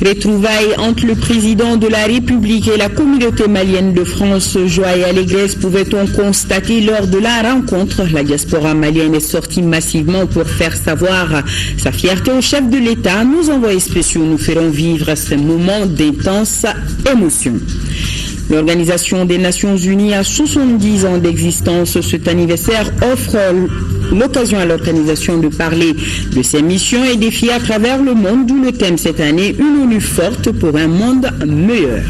Retrouvailles entre le président de la République et la communauté malienne de France. Joie et allégresse pouvait-on constater lors de la rencontre. La diaspora malienne est sortie massivement pour faire savoir sa fierté au chef de l'État. Nos envoyés spéciaux nous feront vivre ce moment d'intense émotion. L'Organisation des Nations Unies a 70 ans d'existence. Cet anniversaire offre l'occasion à l'organisation de parler de ses missions et défis à travers le monde, d'où le thème cette année, une ONU forte pour un monde meilleur.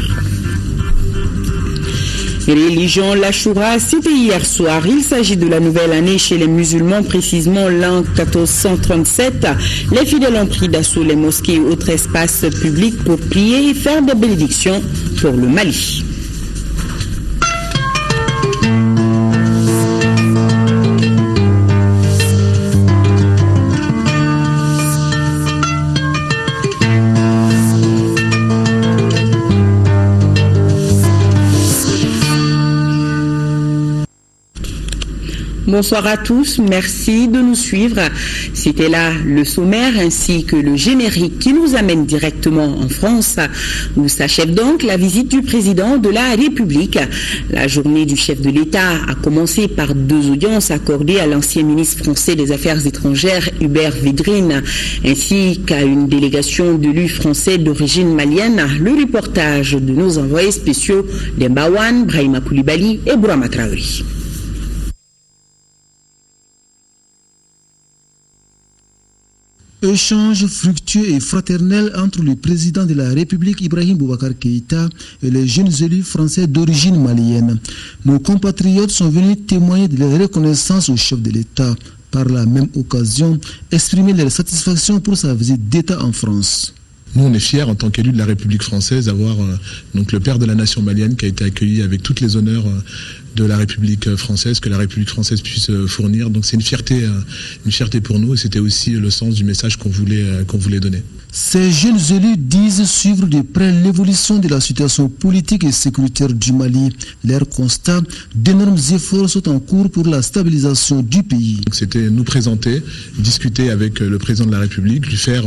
Religion, l'Achoura, c'était hier soir. Il s'agit de la nouvelle année chez les musulmans, précisément l'an 1437. Les fidèles ont pris d'assaut les mosquées et autres espaces publics pour prier et faire des bénédictions pour le Mali. Bonsoir à tous, merci de nous suivre. C'était là le sommaire ainsi que le générique qui nous amène directement en France, où s'achève donc la visite du président de la République. La journée du chef de l'État a commencé par 2 audiences accordées à l'ancien ministre français des Affaires étrangères Hubert Védrine, ainsi qu'à une délégation d'élus français d'origine malienne. Le reportage de nos envoyés spéciaux Demba Wane, Brahima Koulibaly et Bourama Traoré. Échange fructueux et fraternel entre le président de la République Ibrahim Boubacar Keïta et les jeunes élus français d'origine malienne. Nos compatriotes sont venus témoigner de leur reconnaissance au chef de l'État. Par la même occasion, exprimer leur satisfaction pour sa visite d'État en France. Nous, on est fiers en tant qu'élus de la République française d'avoir donc le père de la nation malienne qui a été accueilli avec toutes les honneurs de la République française, que la République française puisse fournir. Donc c'est une fierté pour nous et c'était aussi le sens du message qu'on voulait donner. Ces jeunes élus disent suivre de près l'évolution de la situation politique et sécuritaire du Mali. Leur constat, d'énormes efforts sont en cours pour la stabilisation du pays. C'était nous présenter, discuter avec le président de la République, lui faire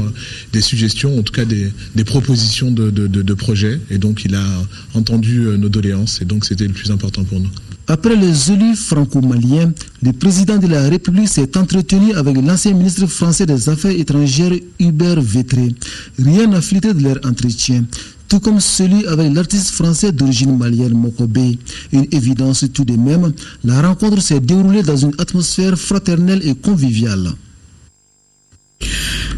des suggestions, en tout cas des propositions de projets. Et donc il a entendu nos doléances et donc c'était le plus important pour nous. Après les élus franco-maliens, le président de la République s'est entretenu avec l'ancien ministre français des Affaires étrangères Hubert Védrine. Rien n'a filtré de leur entretien, tout comme celui avec l'artiste français d'origine malienne Mokobé. Une évidence tout de même, la rencontre s'est déroulée dans une atmosphère fraternelle et conviviale.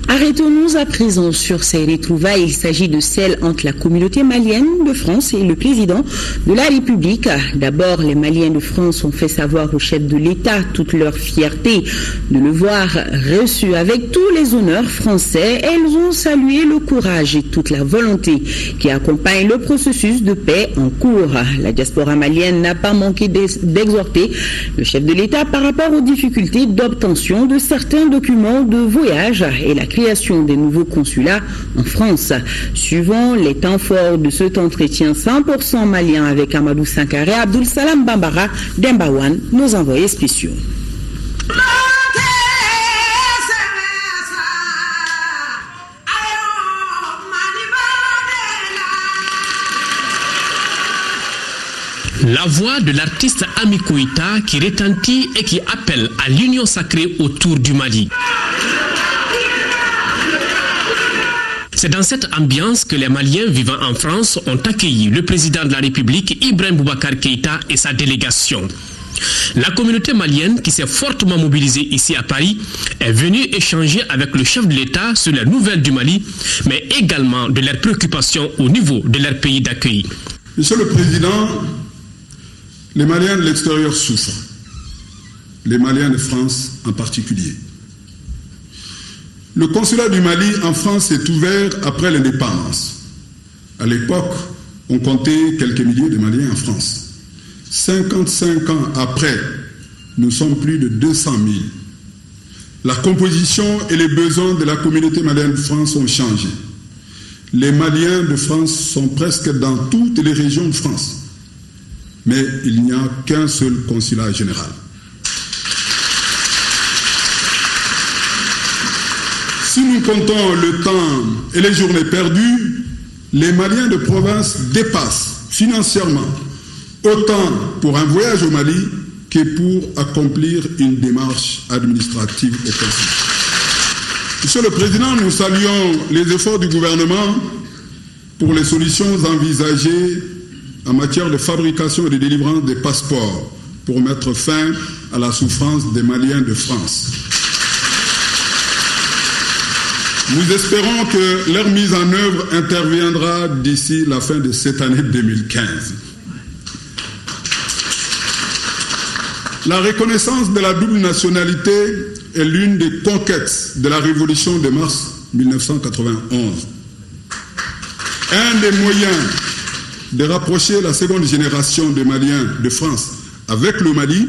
Arrêtons-nous à présent sur ces retrouvailles. Il s'agit de celles entre la communauté malienne de France et le président de la République. D'abord, les Maliens de France ont fait savoir au chef de l'État toute leur fierté de le voir reçu avec tous les honneurs français. Elles ont salué le courage et toute la volonté qui accompagne le processus de paix en cours. La diaspora malienne n'a pas manqué d'exhorter le chef de l'État par rapport aux difficultés d'obtention de certains documents de voyage et la création des nouveaux consulats en France. Suivant les temps forts de cet entretien 100% malien avec Amadou Sankaré, Abdul Salam Bambara, Demba Wane, nos envoyés spéciaux. La voix de l'artiste Ami Koïta qui retentit et qui appelle à l'union sacrée autour du Mali. C'est dans cette ambiance que les Maliens vivant en France ont accueilli le président de la République, Ibrahim Boubacar Keïta, et sa délégation. La communauté malienne, qui s'est fortement mobilisée ici à Paris, est venue échanger avec le chef de l'État sur les nouvelles du Mali, mais également de leurs préoccupations au niveau de leur pays d'accueil. Monsieur le Président, les Maliens de l'extérieur souffrent, les Maliens de France en particulier. Le consulat du Mali en France est ouvert après l'indépendance. À l'époque, on comptait quelques milliers de Maliens en France. 55 ans après, nous sommes plus de 200 000. La composition et les besoins de la communauté malienne de France ont changé. Les Maliens de France sont presque dans toutes les régions de France. Mais il n'y a qu'un seul consulat général. Si nous comptons le temps et les journées perdues, les Maliens de province dépassent financièrement autant pour un voyage au Mali que pour accomplir une démarche administrative au consulat. Monsieur le Président, nous saluons les efforts du gouvernement pour les solutions envisagées en matière de fabrication et de délivrance des passeports pour mettre fin à la souffrance des Maliens de France. Nous espérons que leur mise en œuvre interviendra d'ici la fin de cette année 2015. La reconnaissance de la double nationalité est l'une des conquêtes de la Révolution de mars 1991. Un des moyens de rapprocher la seconde génération des Maliens de France avec le Mali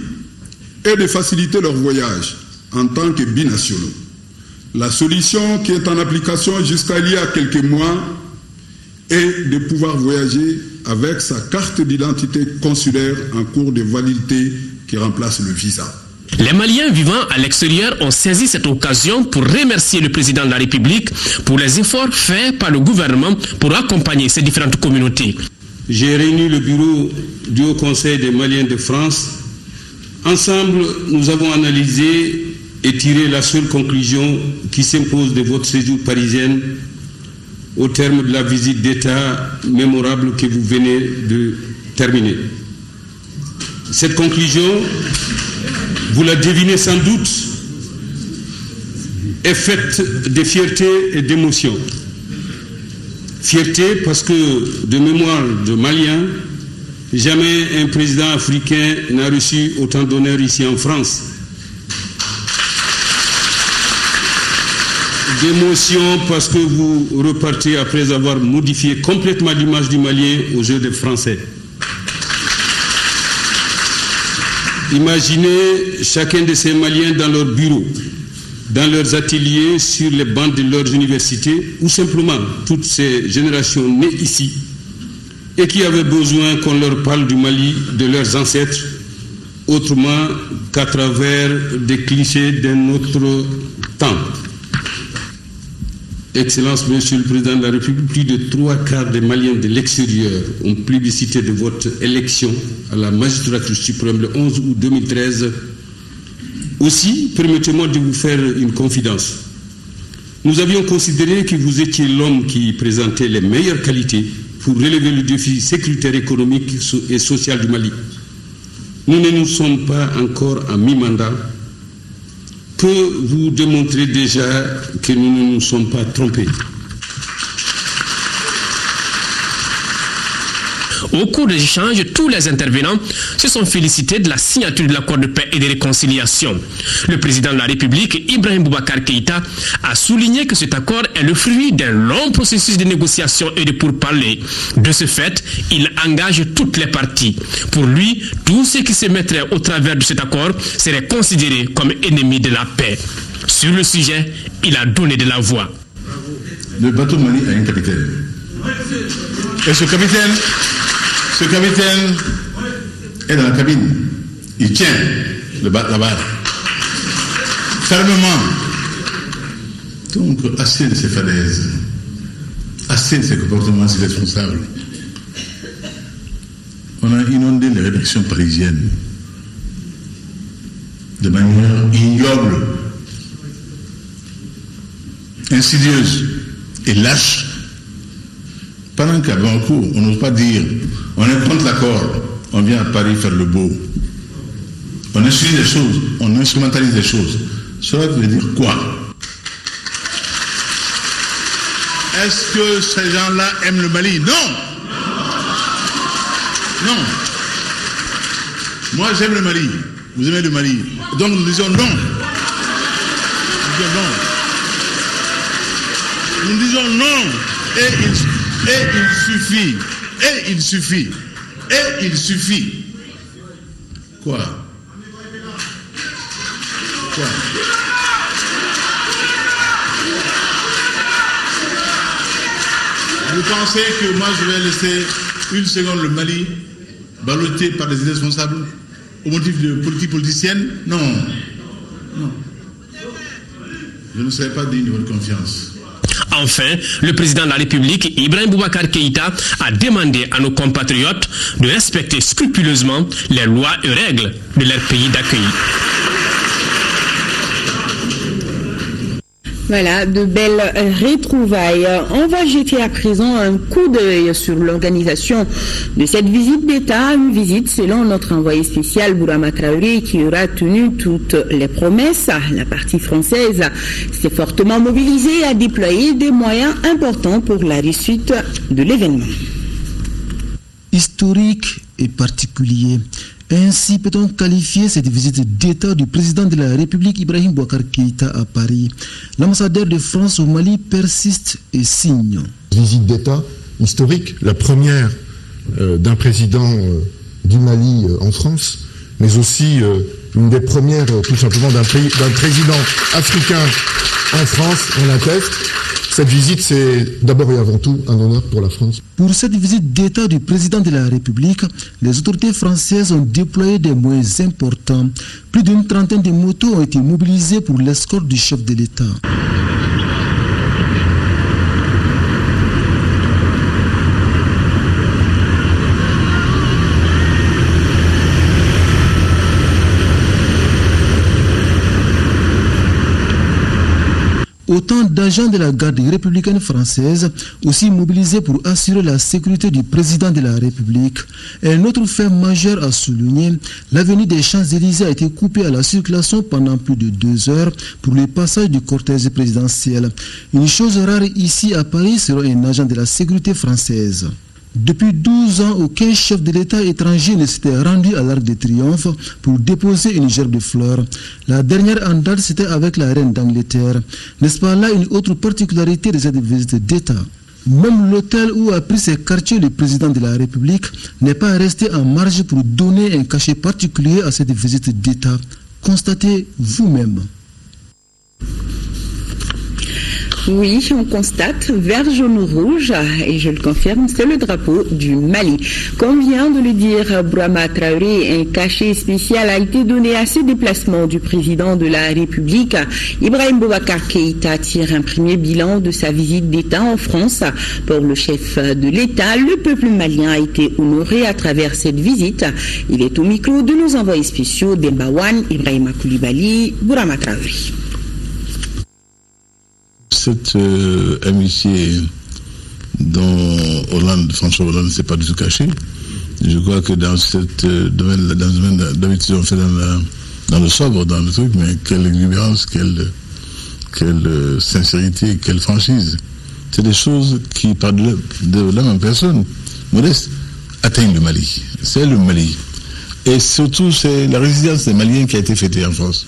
est de faciliter leur voyage en tant que binationaux. La solution qui est en application jusqu'à il y a quelques mois est de pouvoir voyager avec sa carte d'identité consulaire en cours de validité qui remplace le visa. Les Maliens vivant à l'extérieur ont saisi cette occasion pour remercier le président de la République pour les efforts faits par le gouvernement pour accompagner ces différentes communautés. J'ai réuni le bureau du Haut Conseil des Maliens de France. Ensemble, nous avons analysé et tiré la seule conclusion qui s'impose de votre séjour parisien au terme de la visite d'État mémorable que vous venez de terminer. Cette conclusion, vous la devinez sans doute, est faite de fierté et d'émotion. Fierté parce que, de mémoire de Maliens, jamais un président africain n'a reçu autant d'honneur ici en France. D'émotion parce que vous repartez après avoir modifié complètement l'image du Malien aux yeux des Français. Imaginez chacun de ces Maliens dans leur bureau, dans leurs ateliers, sur les bancs de leurs universités, ou simplement toutes ces générations nées ici et qui avaient besoin qu'on leur parle du Mali, de leurs ancêtres, autrement qu'à travers des clichés d'un autre temps. Excellence, Monsieur le Président de la République, plus de 3/4 des Maliens de l'extérieur ont plébiscité de votre élection à la magistrature suprême le 11 août 2013. Aussi, permettez-moi de vous faire une confidence. Nous avions considéré que vous étiez l'homme qui présentait les meilleures qualités pour relever le défi sécuritaire, économique et social du Mali. Nous ne nous sommes pas encore en mi-mandat, que vous démontrez déjà que nous ne nous sommes pas trompés. Au cours des échanges, tous les intervenants se sont félicités de la signature de l'accord de paix et de réconciliation. Le président de la République, Ibrahim Boubacar Keïta, a souligné que cet accord est le fruit d'un long processus de négociation et de pourparlers. De ce fait, il engage toutes les parties. Pour lui, tout ce qui se mettrait au travers de cet accord serait considéré comme ennemi de la paix. Sur le sujet, il a donné de la voix. Le bateau Mali a un capitaine. Et ce capitaine est dans la cabine. Il tient la barre fermement. Donc, assez de ces falaises, assez de ces comportements irresponsables. On a inondé les rédactions parisiennes de manière ignoble, insidieuse et lâche. Pendant qu'à Banco, on n'ose pas dire on est contre l'accord, on vient à Paris faire le beau. On insulte des choses, on instrumentalise des choses. Cela veut dire quoi? Est-ce que ces gens-là aiment le Mali? Non. Non. Moi j'aime le Mali. Vous aimez le Mali. Donc nous disons non. Nous disons non. Et il suffit. Quoi? Vous pensez que moi je vais laisser une seconde le Mali ballotté par des irresponsables au motif de politique politicienne? Non. Je ne serai pas digne de votre confiance. Enfin, le président de la République, Ibrahim Boubacar Keïta, a demandé à nos compatriotes de respecter scrupuleusement les lois et règles de leur pays d'accueil. Voilà, de belles retrouvailles. On va jeter à présent un coup d'œil sur l'organisation de cette visite d'État, une visite selon notre envoyé spécial Bourama Traoré qui aura tenu toutes les promesses. La partie française s'est fortement mobilisée et a déployé des moyens importants pour la réussite de l'événement. Historique et particulier. Ainsi peut-on qualifier cette visite d'État du président de la République Ibrahim Boubacar Keïta à Paris. L'ambassadeur de France au Mali persiste et signe. Visite d'État historique, la première d'un président du Mali en France, mais aussi une des premières tout simplement d'un président africain en France, on l'atteste. Cette visite, c'est d'abord et avant tout un honneur pour la France. Pour cette visite d'État du président de la République, les autorités françaises ont déployé des moyens importants. Plus d'une trentaine de motos ont été mobilisées pour l'escorte du chef de l'État. Autant d'agents de la garde républicaine française aussi mobilisés pour assurer la sécurité du président de la République. Et un autre fait majeur à souligner, l'avenue des Champs-Élysées a été coupée à la circulation pendant plus de 2 heures pour le passage du cortège présidentiel. Une chose rare ici à Paris selon un agent de la sécurité française. Depuis 12 ans, aucun chef de l'État étranger ne s'était rendu à l'Arc de Triomphe pour déposer une gerbe de fleurs. La dernière en date, c'était avec la reine d'Angleterre. N'est-ce pas là une autre particularité de cette visite d'État? Même l'hôtel où a pris ses quartiers le président de la République n'est pas resté en marge pour donner un cachet particulier à cette visite d'État. Constatez vous-même. Oui, on constate vert, jaune, rouge, et je le confirme, c'est le drapeau du Mali. Comme vient de le dire Bourama Traoré, un cachet spécial a été donné à ce déplacement du président de la République. Ibrahim Boubacar Keïta tire un premier bilan de sa visite d'État en France. Pour le chef de l'État, le peuple malien a été honoré à travers cette visite. Il est au micro de nos envoyés spéciaux Dembawan, Ibrahima Koulibaly, Bourama Traoré. Cette amitié dont François Hollande ne s'est pas du tout caché, je crois que dans ce domaine d'amitié, on fait dans le sobre, dans le truc, mais quelle exubérance, quelle sincérité, quelle franchise. C'est des choses qui, par de la même personne, modeste, atteignent le Mali. C'est le Mali. Et surtout, c'est la résidence des Maliens qui a été fêtée en France.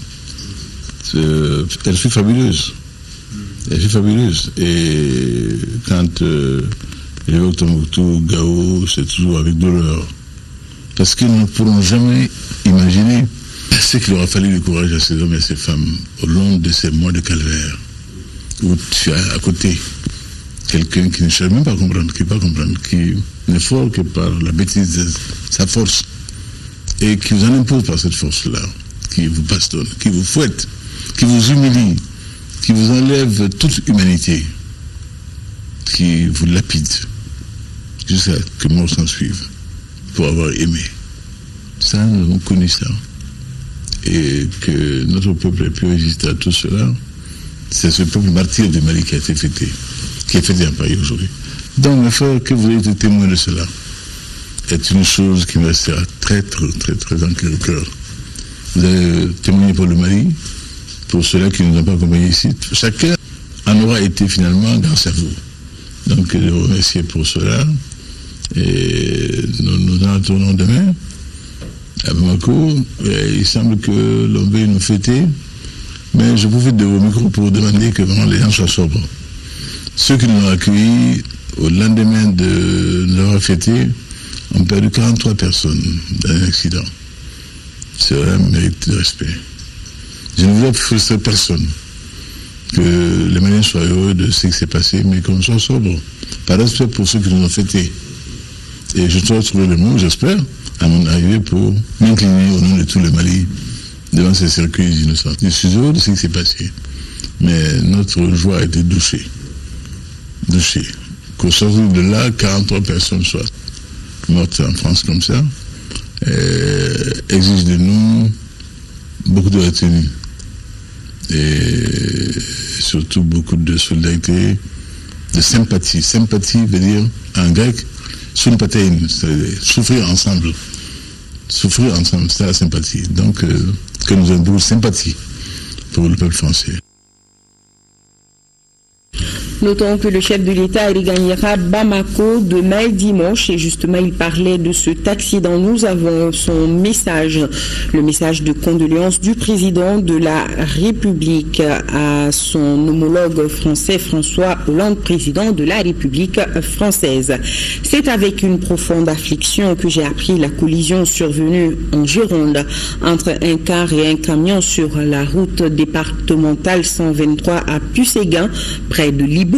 Elle fut fabuleuse. Elle fut fabuleuse. Et quand j'évoque Tombouctou, Gao, c'est toujours avec douleur. Parce que nous ne pourrons jamais imaginer ce qu'il aura fallu de courage à ces hommes et à ces femmes au long de ces mois de calvaire, où tu as à côté quelqu'un qui ne cherche même pas à comprendre, qui n'est fort que par la bêtise de sa force, et qui vous en impose par cette force-là, qui vous bastonne, qui vous fouette, qui vous humilie, qui vous enlève toute humanité, qui vous lapide, jusqu'à que mort s'en suive, pour avoir aimé. Ça, nous avons connu ça. Et que notre peuple ait pu résister à tout cela, c'est ce peuple martyr du Mali qui a été fêté, qui est fêté en Paris aujourd'hui. Donc, mes frères, que vous ayez été témoin de cela, est une chose qui me restera très, très, très, très ancrée au cœur. Vous avez témoigné pour le Mali, pour ceux-là qui ne nous ont pas accompagnés ici. Chacun en aura été finalement grâce à vous. Donc, je vous remercie pour cela. Et nous en retournons demain à Bamako. Et il semble que l'on veut nous fêter. Mais je profite de vos micros pour demander que vraiment les gens soient sobres. Ceux qui nous ont accueillis au lendemain de nous avoir fêtés ont perdu 43 personnes dans un accident. C'est vrai, mérite de respect. Je ne voudrais frustrer personne, que les Maliens soient heureux de ce qui s'est passé, mais qu'on soit sobre, par respect pour ceux qui nous ont fêtés. Et je dois trouver le mot, j'espère, à mon arrivée pour m'incliner au nom de tout le Mali devant ces cercueils innocents. Je suis heureux de ce qui s'est passé, mais notre joie a été douchée. dossier. Qu'au sortir de là, 43 personnes soient mortes en France comme ça, exige de nous beaucoup de retenue. Et surtout beaucoup de solidarité, de sympathie. Sympathie veut dire, en grec, sympathein, c'est souffrir ensemble. Souffrir ensemble, c'est la sympathie. Donc, que nous avons beaucoup de sympathie pour le peuple français. Notons que le chef de l'État regagnera Bamako demain et dimanche et justement il parlait de cet accident. Nous avons son message, le message de condoléances du président de la République à son homologue français François Hollande, président de la République française. C'est avec une profonde affliction que j'ai appris la collision survenue en Gironde entre un car et un camion sur la route départementale 123 à Pucéguin, près de Libourne,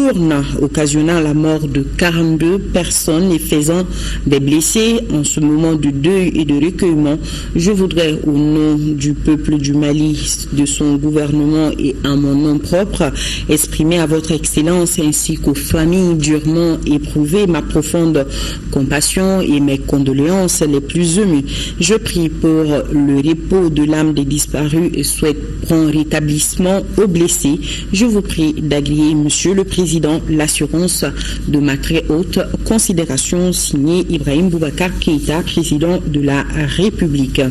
occasionnant la mort de 42 personnes et faisant des blessés. En ce moment de deuil et de recueillement, je voudrais, au nom du peuple du Mali, de son gouvernement et à mon nom propre, exprimer à votre Excellence ainsi qu'aux familles durement éprouvées ma profonde compassion et mes condoléances les plus émues. Je prie pour le repos de l'âme des disparus et souhaite prompt rétablissement aux blessés. Je vous prie d'agréer, Monsieur le Président, l'assurance de ma très haute considération, signé Ibrahim Boubacar Keïta, président de la République.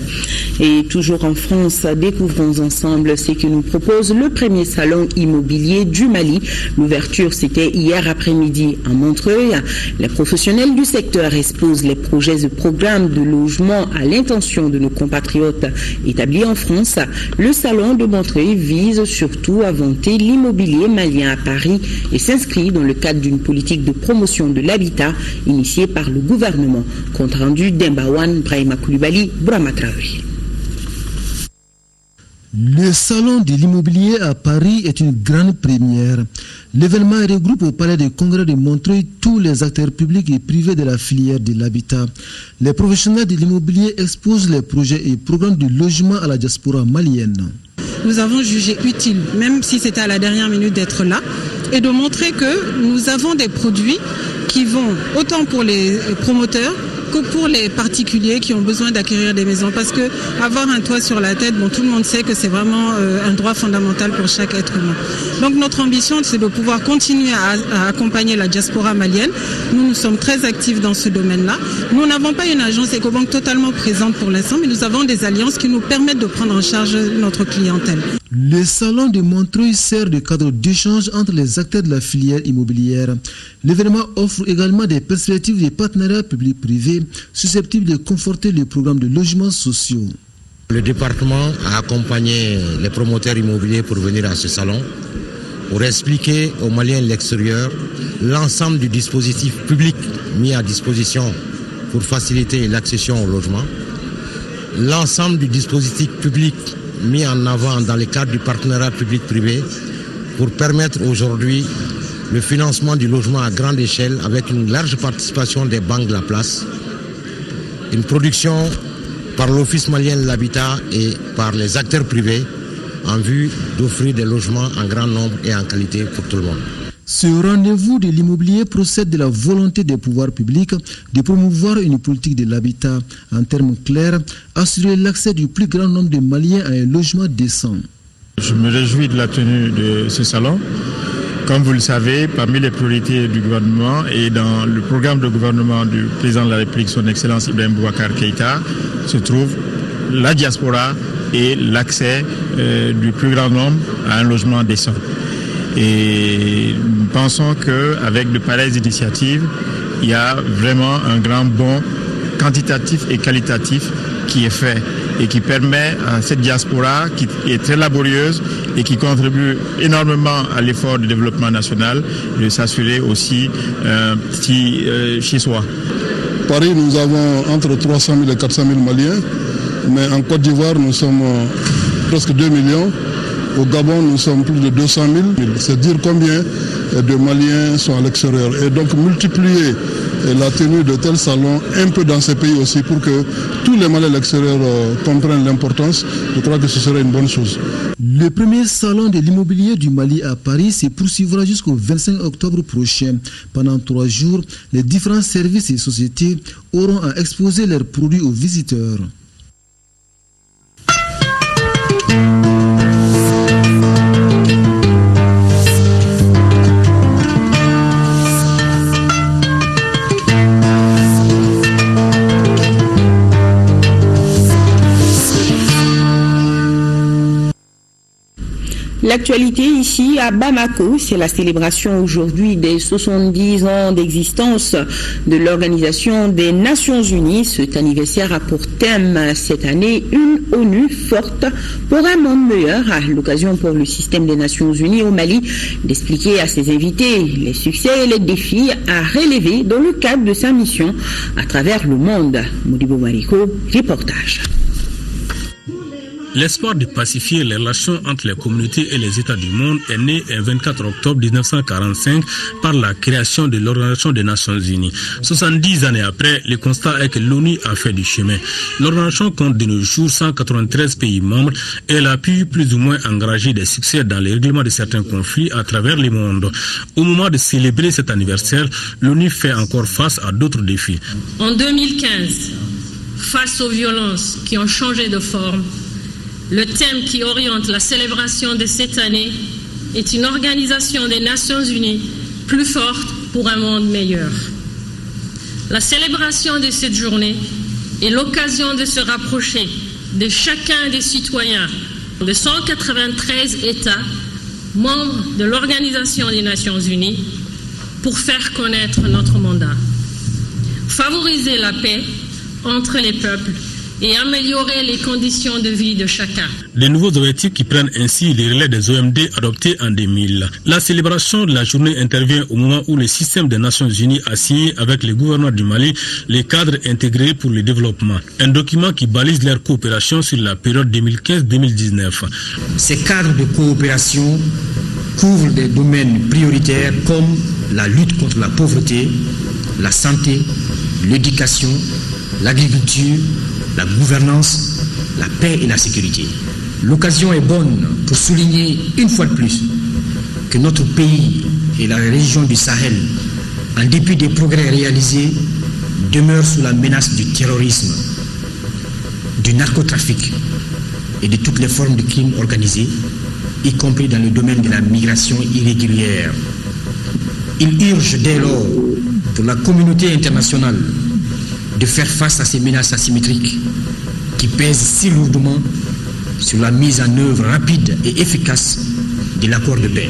Et toujours en France, découvrons ensemble ce que nous propose le premier salon immobilier du Mali. L'ouverture, c'était hier après-midi à Montreuil. Les professionnels du secteur exposent les projets et programmes de logement à l'intention de nos compatriotes établis en France. Le salon de Montreuil vise surtout à vanter l'immobilier malien à Paris et s'inscrit dans le cadre d'une politique de promotion de l'habitat initiée par le gouvernement. Compte rendu d'Embawan, Brahima Koulibaly, Brahma Traoré. Le salon de l'immobilier à Paris est une grande première. L'événement regroupe au palais des congrès de Montreuil tous les acteurs publics et privés de la filière de l'habitat. Les professionnels de l'immobilier exposent les projets et programmes de logement à la diaspora malienne. Nous avons jugé utile, même si c'était à la dernière minute, d'être là et de montrer que nous avons des produits qui vont autant pour les promoteurs que pour les particuliers qui ont besoin d'acquérir des maisons. Parce que avoir un toit sur la tête, tout le monde sait que c'est vraiment un droit fondamental pour chaque être humain. Donc notre ambition, c'est de pouvoir continuer à accompagner la diaspora malienne. Nous sommes très actifs dans ce domaine-là. Nous n'avons pas une agence Ecobank totalement présente pour l'instant, mais nous avons des alliances qui nous permettent de prendre en charge notre clientèle. Le salon de Montreuil sert de cadre d'échange entre les acteurs de la filière immobilière. L'événement offre également des perspectives de partenariats publics-privés susceptibles de conforter le programme de logements sociaux. Le département a accompagné les promoteurs immobiliers pour venir à ce salon pour expliquer aux Maliens de l'extérieur l'ensemble du dispositif public mis à disposition pour faciliter l'accession au logement, l'ensemble du dispositif public mis en avant dans le cadre du partenariat public-privé pour permettre aujourd'hui le financement du logement à grande échelle avec une large participation des banques de la place, une production par l'Office malien de l'habitat et par les acteurs privés en vue d'offrir des logements en grand nombre et en qualité pour tout le monde. Ce rendez-vous de l'immobilier procède de la volonté des pouvoirs publics de promouvoir une politique de l'habitat. En termes clairs, assurer l'accès du plus grand nombre de Maliens à un logement décent. Je me réjouis de la tenue de ce salon. Comme vous le savez, parmi les priorités du gouvernement et dans le programme de gouvernement du président de la République, son Excellence Ibrahim Boubacar Keïta, se trouve la diaspora et l'accès du plus grand nombre à un logement décent. Et nous pensons qu'avec de pareilles initiatives, il y a vraiment un grand bond quantitatif et qualitatif qui est fait et qui permet à cette diaspora qui est très laborieuse et qui contribue énormément à l'effort de développement national de s'assurer aussi chez soi. Paris, nous avons entre 300 000 et 400 000 Maliens, mais en Côte d'Ivoire, nous sommes presque 2 millions. Au Gabon, nous sommes plus de 200 000. C'est dire combien de Maliens sont à l'extérieur. Et donc multiplier la tenue de tels salons un peu dans ces pays aussi pour que tous les Maliens à l'extérieur comprennent l'importance. Je crois que ce serait une bonne chose. Le premier salon de l'immobilier du Mali à Paris se poursuivra jusqu'au 25 octobre prochain. Pendant 3 jours, les différents services et sociétés auront à exposer leurs produits aux visiteurs. L'actualité ici à Bamako, c'est la célébration aujourd'hui des 70 ans d'existence de l'Organisation des Nations Unies. Cet anniversaire a pour thème cette année une ONU forte pour un monde meilleur. À l'occasion pour le système des Nations Unies au Mali d'expliquer à ses invités les succès et les défis à relever dans le cadre de sa mission à travers le monde. Modibo Mariko, reportage. L'espoir de pacifier les relations entre les communautés et les États du monde est né le 24 octobre 1945 par la création de l'Organisation des Nations Unies. 70 années après, le constat est que l'ONU a fait du chemin. L'organisation compte de nos jours 193 pays membres et elle a pu plus ou moins engager des succès dans le règlement de certains conflits à travers le monde. Au moment de célébrer cet anniversaire, l'ONU fait encore face à d'autres défis. En 2015, face aux violences qui ont changé de forme, le thème qui oriente la célébration de cette année est une organisation des Nations Unies plus forte pour un monde meilleur. La célébration de cette journée est l'occasion de se rapprocher de chacun des citoyens de 193 États membres de l'Organisation des Nations Unies pour faire connaître notre mandat. Favoriser la paix entre les peuples et améliorer les conditions de vie de chacun. Les nouveaux objectifs qui prennent ainsi les relais des OMD adoptés en 2000. La célébration de la journée intervient au moment où le système des Nations Unies a signé avec les gouvernements du Mali les cadres intégrés pour le développement, un document qui balise leur coopération sur la période 2015-2019. Ces cadres de coopération couvrent des domaines prioritaires comme la lutte contre la pauvreté, la santé, l'éducation, l'agriculture, la gouvernance, la paix et la sécurité. L'occasion est bonne pour souligner une fois de plus que notre pays et la région du Sahel, en dépit des progrès réalisés, demeurent sous la menace du terrorisme, du narcotrafic et de toutes les formes de crimes organisés, y compris dans le domaine de la migration irrégulière. Il urge dès lors pour la communauté internationale de faire face à ces menaces asymétriques qui pèsent si lourdement sur la mise en œuvre rapide et efficace de l'accord de paix.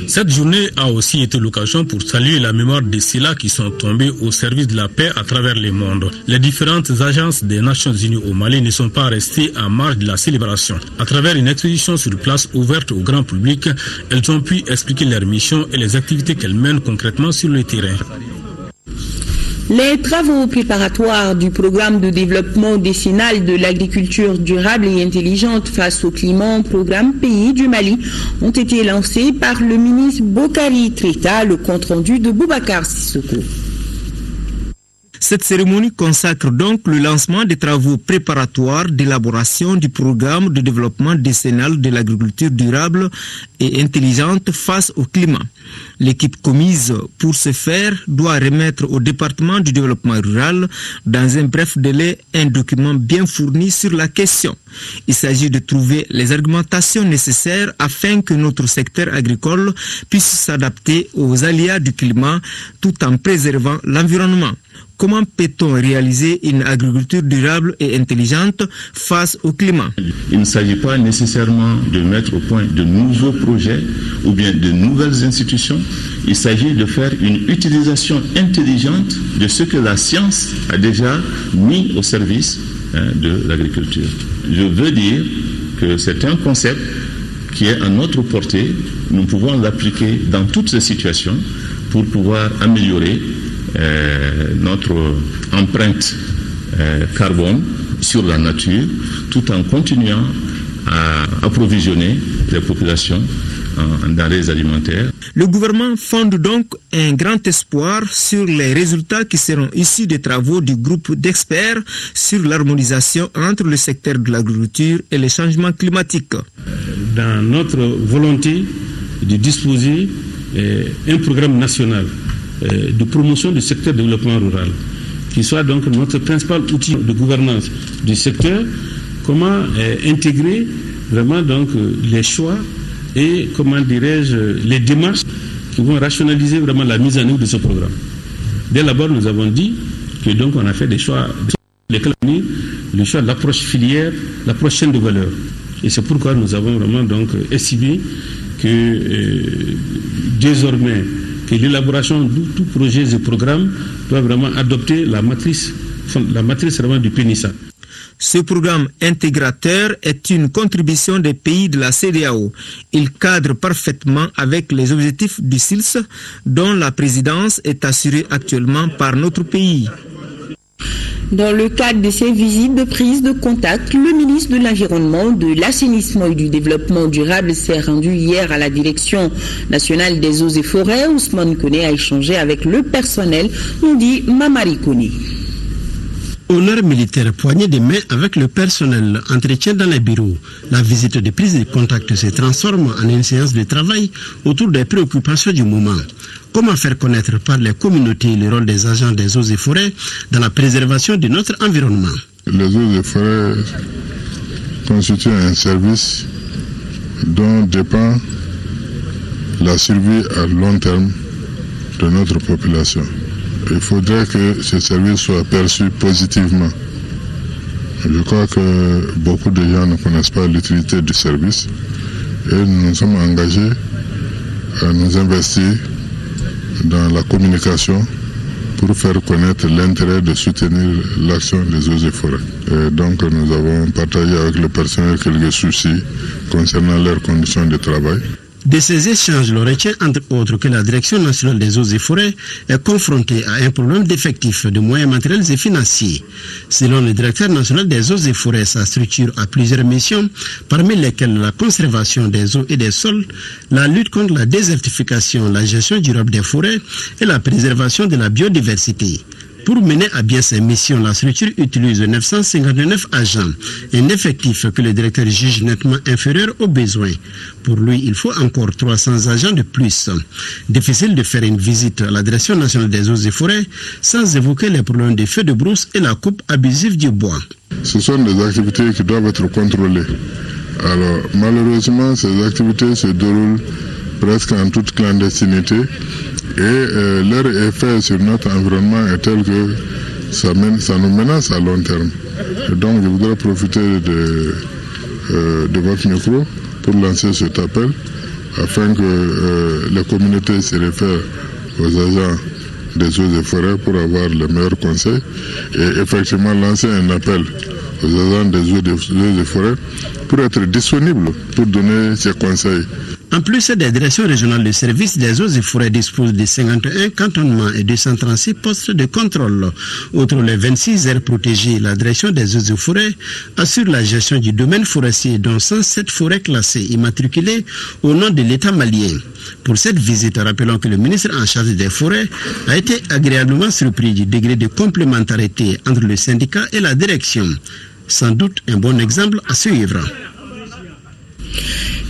Cette journée a aussi été l'occasion pour saluer la mémoire de ceux-là qui sont tombés au service de la paix à travers le monde. Les différentes agences des Nations Unies au Mali ne sont pas restées en marge de la célébration. À travers une exposition sur place ouverte au grand public, elles ont pu expliquer leur mission et les activités qu'elles mènent concrètement sur le terrain. Les travaux préparatoires du programme de développement décennal de l'agriculture durable et intelligente face au climat, programme Pays du Mali, ont été lancés par le ministre Bokari Keita, le compte-rendu de Boubacar Sissoko. Cette cérémonie consacre donc le lancement des travaux préparatoires d'élaboration du programme de développement décennal de l'agriculture durable et intelligente face au climat. L'équipe commise pour ce faire doit remettre au département du développement rural, dans un bref délai, un document bien fourni sur la question. Il s'agit de trouver les argumentations nécessaires afin que notre secteur agricole puisse s'adapter aux aléas du climat tout en préservant l'environnement. Comment peut-on réaliser une agriculture durable et intelligente face au climat? Il ne s'agit pas nécessairement de mettre au point de nouveaux projets ou bien de nouvelles institutions. Il s'agit de faire une utilisation intelligente de ce que la science a déjà mis au service de l'agriculture. Je veux dire que c'est un concept qui est à notre portée. Nous pouvons l'appliquer dans toutes ces situations pour pouvoir améliorer notre empreinte carbone sur la nature, tout en continuant à approvisionner les populations en denrées alimentaires. Le gouvernement fonde donc un grand espoir sur les résultats qui seront issus des travaux du groupe d'experts sur l'harmonisation entre le secteur de l'agriculture et les changements climatiques. Dans notre volonté de disposer un programme national de promotion du secteur de développement rural, qui soit donc notre principal outil de gouvernance du secteur, comment intégrer vraiment donc les choix et comment dirais-je les démarches qui vont rationaliser vraiment la mise en œuvre de ce programme. Dès l'abord, nous avons dit que donc on a fait des choix, le choix de l'approche filière, l'approche chaîne de valeur. Et c'est pourquoi nous avons vraiment donc estimé que désormais que l'élaboration de tout projet et programme doit vraiment adopter la matrice vraiment du PNISA. Ce programme intégrateur est une contribution des pays de la CEDEAO. Il cadre parfaitement avec les objectifs du SILS, dont la présidence est assurée actuellement par notre pays. Dans le cadre de ces visites de prise de contact, le ministre de l'Environnement, de l'Assainissement et du Développement durable s'est rendu hier à la Direction nationale des eaux et forêts. Ousmane Koné a échangé avec le personnel, nous dit Mamari Koné. Honneur militaire, poignée de main avec le personnel, entretien dans les bureaux. La visite de prise de contact se transforme en une séance de travail autour des préoccupations du moment. Comment faire connaître par les communautés le rôle des agents des eaux et forêts dans la préservation de notre environnement? Les eaux et forêts constituent un service dont dépend la survie à long terme de notre population. Il faudrait que ce service soit perçu positivement. Je crois que beaucoup de gens ne connaissent pas l'utilité du service et nous sommes engagés à nous investir dans la communication pour faire connaître l'intérêt de soutenir l'action des eaux et forêts. Et donc nous avons partagé avec le personnel quelques soucis concernant leurs conditions de travail. De ces échanges, l'on retient entre autres que la Direction nationale des eaux et forêts est confrontée à un problème d'effectifs, de moyens matériels et financiers. Selon le directeur national des eaux et forêts, sa structure a plusieurs missions, parmi lesquelles la conservation des eaux et des sols, la lutte contre la désertification, la gestion durable des forêts et la préservation de la biodiversité. Pour mener à bien ces missions, la structure utilise 959 agents, un effectif que le directeur juge nettement inférieur aux besoins. Pour lui, il faut encore 300 agents de plus. Difficile de faire une visite à la Direction nationale des eaux et forêts sans évoquer les problèmes des feux de brousse et la coupe abusive du bois. Ce sont des activités qui doivent être contrôlées. Alors, malheureusement, ces activités se déroulent presque en toute clandestinité. Et leur effet sur notre environnement est tel que ça nous menace à long terme. Et donc je voudrais profiter de votre micro pour lancer cet appel afin que les communautés se réfèrent aux agents des eaux et forêts pour avoir les meilleurs conseils et effectivement lancer un appel aux agents des eaux et forêts pour être disponibles pour donner ces conseils. En plus des directions régionales de service, des eaux et forêts disposent de 51 cantonnements et 236 postes de contrôle. Outre les 26 aires protégées, la direction des eaux et forêts assure la gestion du domaine forestier, dont 107 forêts classées immatriculées au nom de l'État malien. Pour cette visite, rappelons que le ministre en charge des forêts a été agréablement surpris du degré de complémentarité entre le syndicat et la direction. Sans doute un bon exemple à suivre.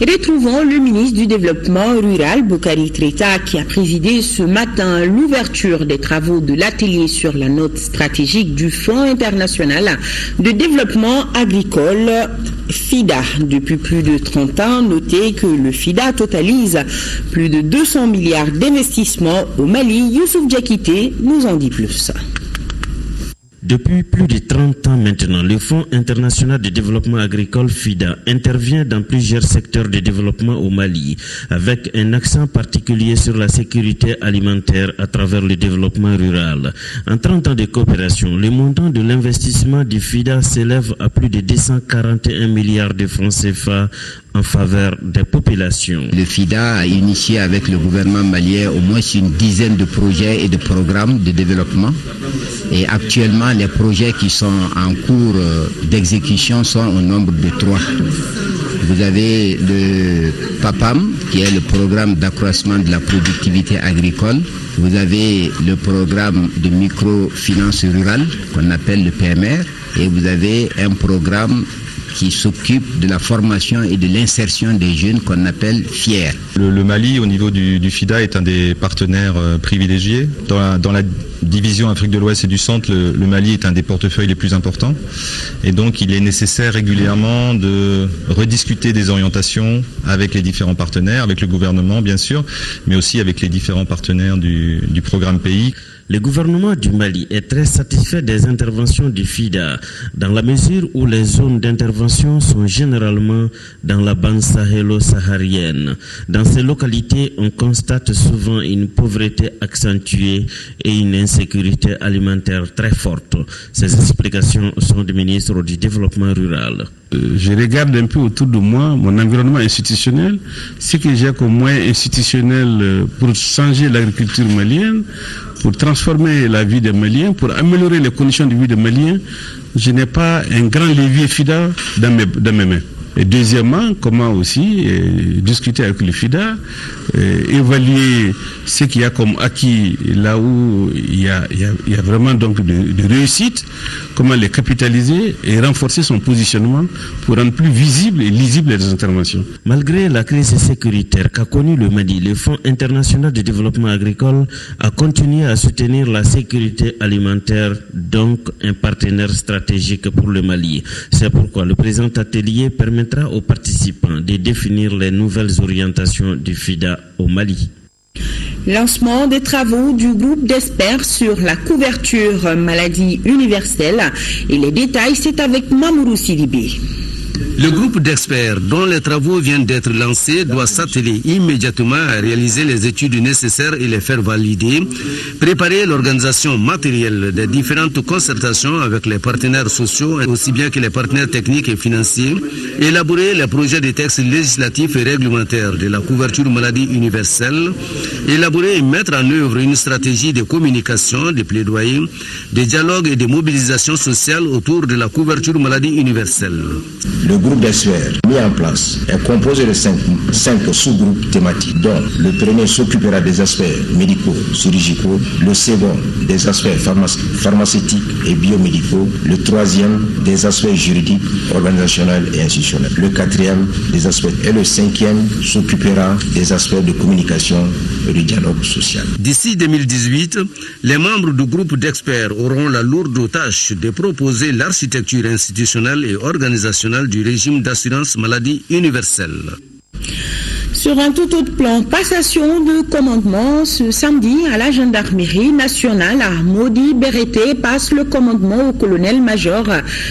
Retrouvons le ministre du Développement rural, Boukari Keita, qui a présidé ce matin l'ouverture des travaux de l'atelier sur la note stratégique du Fonds international de développement agricole, FIDA. Depuis plus de 30 ans, notez que le FIDA totalise plus de 200 milliards d'investissements au Mali. Youssouf Diakité nous en dit plus. Depuis plus de 30 ans maintenant, le Fonds international de développement agricole FIDA intervient dans plusieurs secteurs de développement au Mali, avec un accent particulier sur la sécurité alimentaire à travers le développement rural. En 30 ans de coopération, le montant de l'investissement du FIDA s'élève à plus de 241 milliards de francs CFA en faveur des populations. Le FIDA a initié avec le gouvernement malien au moins une dizaine de projets et de programmes de développement. Et actuellement, les projets qui sont en cours d'exécution sont au nombre de 3. Vous avez le PAPAM, qui est le programme d'accroissement de la productivité agricole. Vous avez le programme de microfinance rurale, qu'on appelle le PMR. Et vous avez un programme qui s'occupe de la formation et de l'insertion des jeunes qu'on appelle FIER. Le Mali, au niveau du FIDA, est un des partenaires privilégiés. Dans la division Afrique de l'Ouest et du Centre, le Mali est un des portefeuilles les plus importants. Et donc, il est nécessaire régulièrement de rediscuter des orientations avec les différents partenaires, avec le gouvernement, bien sûr, mais aussi avec les différents partenaires du programme pays. Le gouvernement du Mali est très satisfait des interventions du FIDA, dans la mesure où les zones d'intervention sont généralement dans la bande sahélo-saharienne. Dans ces localités, on constate souvent une pauvreté accentuée et une insécurité alimentaire très forte. Ces explications sont du ministre du Développement rural. Je regarde un peu autour de moi, mon environnement institutionnel, ce que j'ai comme moyen institutionnel pour changer l'agriculture malienne, pour transformer la vie des Maliens, pour améliorer les conditions de vie des Maliens. Je n'ai pas un grand levier FIDA dans mes mains. Et deuxièmement, comment aussi discuter avec le FIDA, évaluer ce qu'il y a comme acquis là où il y a vraiment donc de réussite, comment les capitaliser et renforcer son positionnement pour rendre plus visible et lisible les interventions. Malgré la crise sécuritaire qu'a connue le Mali, le Fonds international de développement agricole a continué à soutenir la sécurité alimentaire, donc un partenaire stratégique pour le Mali. C'est pourquoi le présent atelier permettra aux participants de définir les nouvelles orientations du FIDA au Mali. Lancement des travaux du groupe d'experts sur la couverture maladie universelle et les détails, c'est avec Mamourou Sidibé. Le groupe d'experts dont les travaux viennent d'être lancés doit s'atteler immédiatement à réaliser les études nécessaires et les faire valider, préparer l'organisation matérielle des différentes concertations avec les partenaires sociaux, aussi bien que les partenaires techniques et financiers, élaborer les projets de textes législatifs et réglementaires de la couverture maladie universelle, élaborer et mettre en œuvre une stratégie de communication, de plaidoyer, de dialogue et de mobilisation sociale autour de la couverture maladie universelle. Le groupe d'experts mis en place est composé de 5 sous-groupes thématiques, dont le premier s'occupera des aspects médicaux, chirurgicaux, le second des aspects pharmaceutiques et biomédicaux, le troisième des aspects juridiques, organisationnels et institutionnels, le quatrième des aspects et le cinquième s'occupera des aspects de communication et du dialogue social. D'ici 2018, les membres du groupe d'experts auront la lourde tâche de proposer l'architecture institutionnelle et organisationnelle du régime d'assurance maladie universelle. Sur un tout autre plan, passation de commandement ce samedi à la gendarmerie nationale à Modi Bereté passe le commandement au colonel-major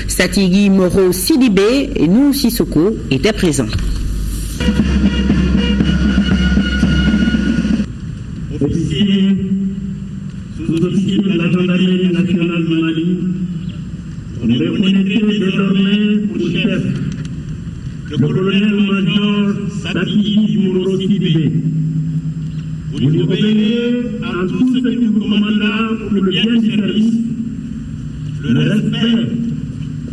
Satigui Moro Sidibé et nous Sissoko étaient présents. Officiers, sous-officiers de la gendarmerie nationale Mali, on est reconnaît désormais pour chef le colonel-major Satigui Moro Sidibé. Vous obéirez à tout ce que vous commandera pour le bien du service, le respect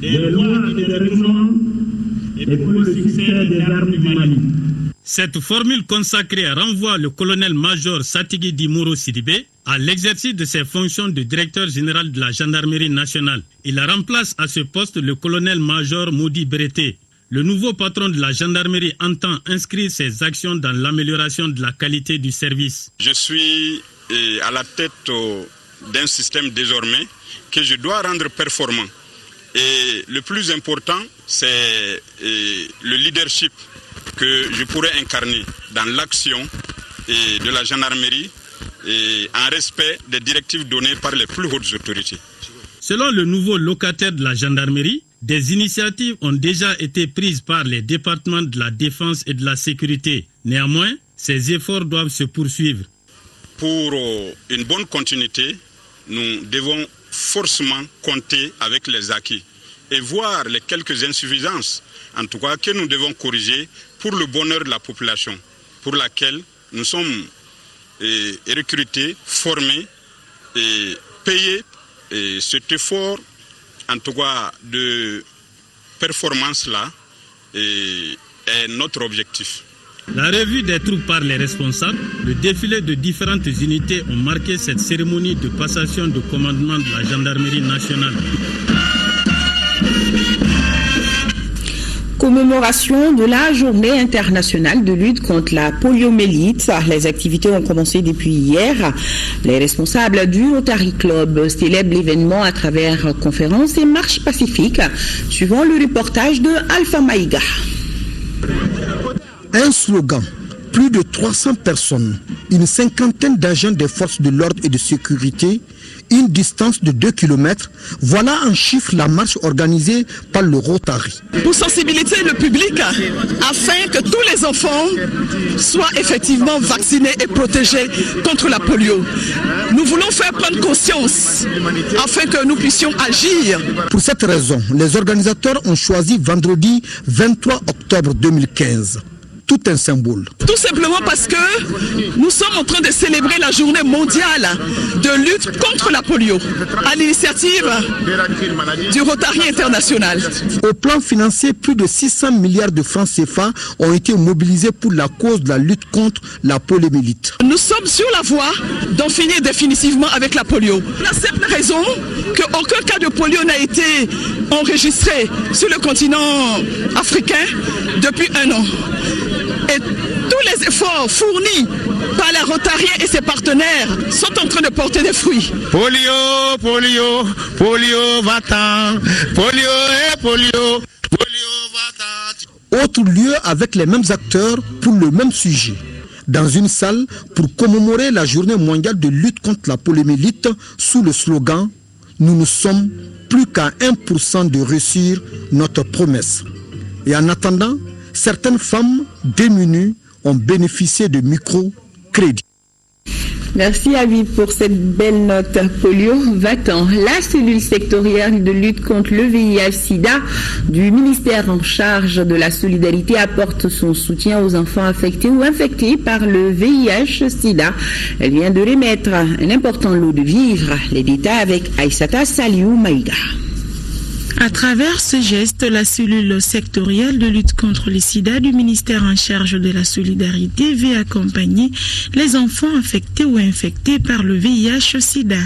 des lois et des règlements et pour le succès des armes du Mali. Cette formule consacrée renvoie le colonel-major Satigui Moro Sidibé à l'exercice de ses fonctions de directeur général de la gendarmerie nationale. Il remplace à ce poste le colonel-major Modi Bereté. Le nouveau patron de la gendarmerie entend inscrire ses actions dans l'amélioration de la qualité du service. Je suis à la tête d'un système désormais que je dois rendre performant. Et le plus important, c'est le leadership que je pourrais incarner dans l'action de la gendarmerie et en respect des directives données par les plus hautes autorités. Selon le nouveau locataire de la gendarmerie, des initiatives ont déjà été prises par les départements de la défense et de la sécurité. Néanmoins, ces efforts doivent se poursuivre. Pour une bonne continuité, nous devons forcément compter avec les acquis et voir les quelques insuffisances, en tout cas, que nous devons corriger pour le bonheur de la population, pour laquelle nous sommes recrutés, formés et payés. Et cet effort, en tout cas, de performance-là, est notre objectif. La revue des troupes par les responsables, le défilé de différentes unités ont marqué cette cérémonie de passation de commandement de la gendarmerie nationale. Commémoration de la journée internationale de lutte contre la poliomyélite. Les activités ont commencé depuis hier. Les responsables du Rotary Club célèbrent l'événement à travers conférences et marches pacifiques, suivant le reportage de Alpha Maïga. Un slogan, plus de 300 personnes, une cinquantaine d'agents des forces de l'ordre et de sécurité, une distance de 2 km, voilà en chiffre la marche organisée par le Rotary. Pour sensibiliser le public afin que tous les enfants soient effectivement vaccinés et protégés contre la polio. Nous voulons faire prendre conscience afin que nous puissions agir. Pour cette raison, les organisateurs ont choisi vendredi 23 octobre 2015. Tout un symbole. Tout simplement parce que nous sommes en train de célébrer la journée mondiale de lutte contre la polio à l'initiative du Rotary International. Au plan financier, plus de 600 milliards de francs CFA ont été mobilisés pour la cause de la lutte contre la poliomyélite. Nous sommes sur la voie d'en finir définitivement avec la polio. La simple raison qu'aucun cas de polio n'a été enregistré sur le continent africain depuis 1 an. Et tous les efforts fournis par la Rotary et ses partenaires sont en train de porter des fruits. Polio, polio, polio va-t'en, polio et polio, polio va-t'en. Autre lieu avec les mêmes acteurs pour le même sujet. Dans une salle pour commémorer la journée mondiale de lutte contre la poliomyélite sous le slogan « Nous ne sommes plus qu'à 1% de réussir notre promesse ». Et en attendant, certaines femmes démunies ont bénéficié de micro-crédits. Merci Habib pour cette belle note. Polio va-t'en. La cellule sectorielle de lutte contre le VIH-Sida du ministère en charge de la solidarité apporte son soutien aux enfants affectés ou infectés par le VIH-Sida. Elle vient de remettre un important lot de vivres. Les détails avec Aïssata Saliou Maïga. À travers ce geste, la cellule sectorielle de lutte contre le sida du ministère en charge de la solidarité veut accompagner les enfants affectés ou infectés par le VIH-Sida.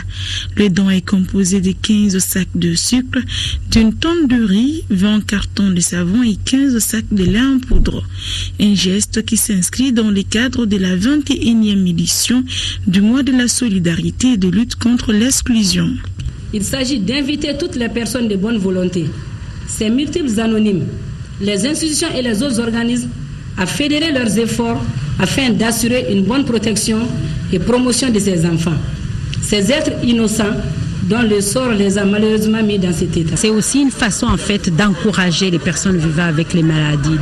Le don est composé de 15 sacs de sucre, d'une tonne de riz, 20 cartons de savon et 15 sacs de lait en poudre. Un geste qui s'inscrit dans le cadre de la 21e édition du mois de la solidarité et de lutte contre l'exclusion. Il s'agit d'inviter toutes les personnes de bonne volonté, ces multiples anonymes, les institutions et les autres organismes à fédérer leurs efforts afin d'assurer une bonne protection et promotion de ces enfants. Ces êtres innocents dont le sort les a malheureusement mis dans cet état. C'est aussi une façon en fait d'encourager les personnes vivant avec les maladies,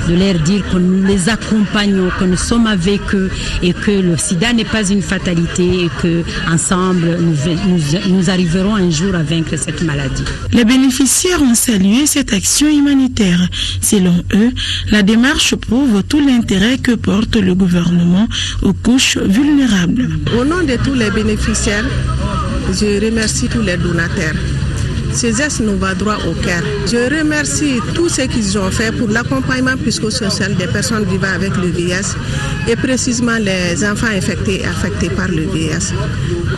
de leur dire que nous les accompagnons, que nous sommes avec eux et que le sida n'est pas une fatalité et que ensemble nous arriverons un jour à vaincre cette maladie. Les bénéficiaires ont salué cette action humanitaire. Selon eux, la démarche prouve tout l'intérêt que porte le gouvernement aux couches vulnérables. Au nom de tous les bénéficiaires, je remercie tous les donateurs. Ce geste nous va droit au cœur. Je remercie tous ceux qu'ils ont fait pour l'accompagnement psychosocial des personnes vivant avec le VIH et précisément les enfants infectés et affectés par le VIH.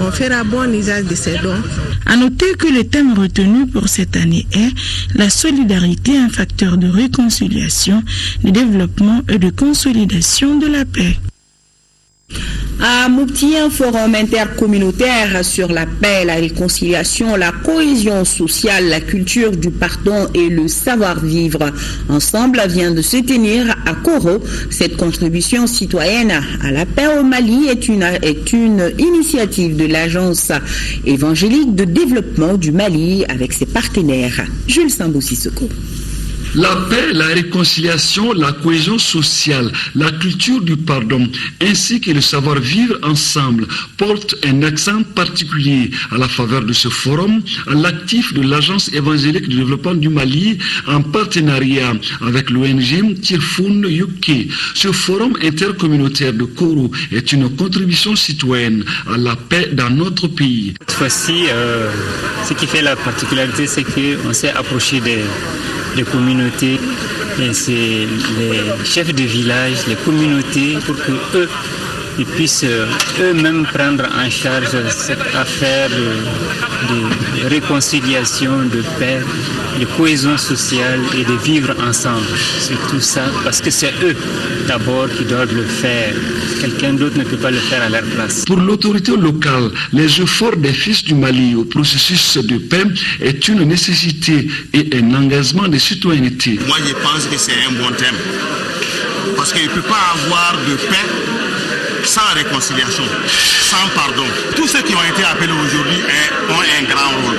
On fera bon usage de ces dons. À noter que le thème retenu pour cette année est la solidarité, un facteur de réconciliation, de développement et de consolidation de la paix. À Moupti, un forum intercommunautaire sur la paix, la réconciliation, la cohésion sociale, la culture du pardon et le savoir-vivre ensemble vient de se tenir à Koro. Cette contribution citoyenne à la paix au Mali est une initiative de l'Agence évangélique de développement du Mali avec ses partenaires. Jules Sambou-Sissoko. La paix, la réconciliation, la cohésion sociale, la culture du pardon, ainsi que le savoir-vivre ensemble portent un accent particulier à la faveur de ce forum, à l'actif de l'Agence évangélique de développement du Mali en partenariat avec l'ONG Tirfoun UK. Ce forum intercommunautaire de Koro est une contribution citoyenne à la paix dans notre pays. Cette fois-ci, ce qui fait la particularité, c'est qu'on s'est approché des communautés communauté, et c'est les chefs de village, les communautés, pour que eux ils puissent eux-mêmes prendre en charge cette affaire de réconciliation, de paix, de cohésion sociale et de vivre ensemble. C'est tout ça, parce que c'est eux d'abord qui doivent le faire. Quelqu'un d'autre ne peut pas le faire à leur place. Pour l'autorité locale, les efforts des fils du Mali au processus de paix est une nécessité et un engagement de citoyenneté. Moi, je pense que c'est un bon thème. Parce qu'il ne peut pas avoir de paix sans réconciliation, sans pardon. Tous ceux qui ont été appelés aujourd'hui ont un grand rôle.